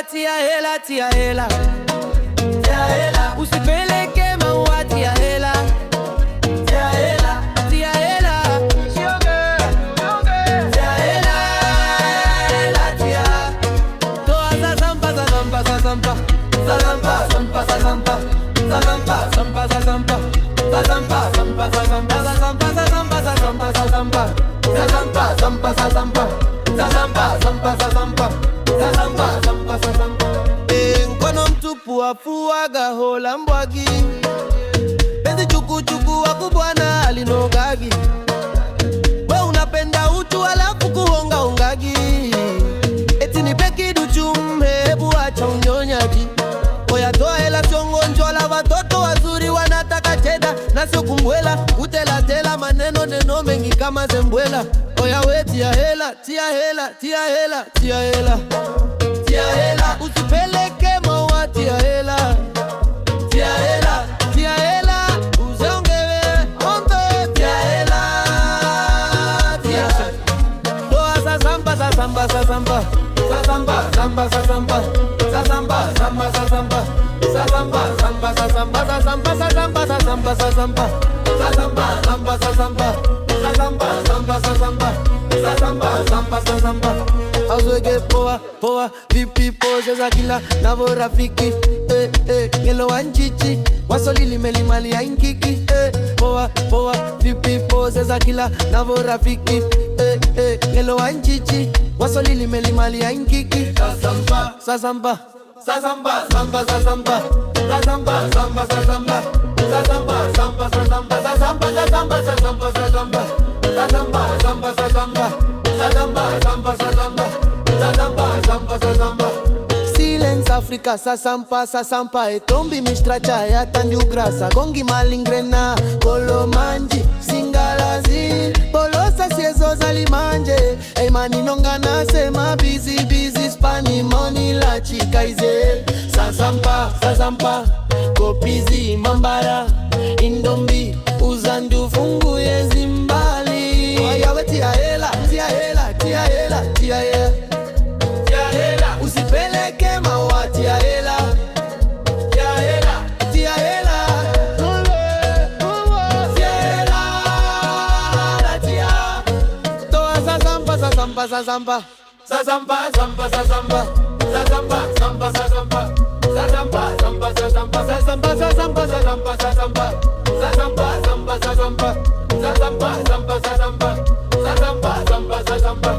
tia hela, tia hela. Tia hela. Usipeleke maua, tia hela. Tia hela, tia hela. Tia hela, tia. Toa sazampa, sazampa, sazampa. Sazampa, zampa, sazampa. Sazampa, zampa, sazampa. Sazampa, zampa, sazampa. Sazampa, sazampa, sazampa, sazampa. Sazampa, zampa, sazampa. Sazampa, zampa, sazampa. Sazampa, zampa, sazampa. Mkono mtupu afuaga hola mbwagi. Penzi chuku chuku waku bwana alinogagi. We unapenda utu alafu kuhonga ungagi. Eti nipe kiduchu hebu acha unyonyaji. Oya toa hela sio ngonjwa la watoto wazuri wanataka cheda. Na sio kumbwela kutela tela maneno neno mengi kama zembwela. Oya we tia hela, tia hela, tia hela, tia hela. Tia hela, usipeleke maua, tia hela. Tia hela, tia hela, uzongewe ombe, tia hela. Tia toa sazampa, sazampa, sazampa. Sazampa, sazampa, sazampa. Sazampa, sazampa, sazampa. Sazampa, sazampa, sazampa. Sazampa, sazampa, sazampa, sazampa. Sazampa, sazampa, sazampa. Sazampa, sazampa, sazampa. Sazampa, sazampa, sazampa. Azwege poa, poa, vipi pose za kila navo rafiki. Ngelo wanchichi, wasolili melimali ya inkiki. Poa, poa, vipi pose za kila navo rafiki. Ngelo wanchichi, wasolili melimali ya inkiki. Sazampa, sazampa. Sazampa, sazampa, sazampa. Sazampa, sazampa, sazampa. Sazampa, sazampa, sazampa. Sazampa, sazampa, sazampa, sazampa. Sazampa, sazampa, sazampa. Sazampa, sazampa, sazampa. Sazampa, sazampa, sazampa. Silence Africa, sasampa, sasampa. Etombi mistracha ya tandiu grasa. Kongi malingrena, kolomanji, singalazi. Polosa siezo zalimanje. Hey mani nongana sema busy, busy. Spani money la chikaize. Sasampa, sasampa. Kopizi mambara. Indombi, uzandu fungu ye zimbali. Oya we tia hela, tia hela, tia hela, tia hela. Tia hela, usipeleke maua, tia hela. Tia hela, tia hela. Tia hela, tia. Toa sazampa, sazampa, sazampa. Sazampa, zampa, sazampa. Sazampa, zampa, sazampa. Sazampa, zampa, sazampa. Sazampa, sazampa, sazampa, sazampa. Sazampa, zampa, sazampa. Sazampa, zampa, sazampa. Sazampa, zampa, sazampa.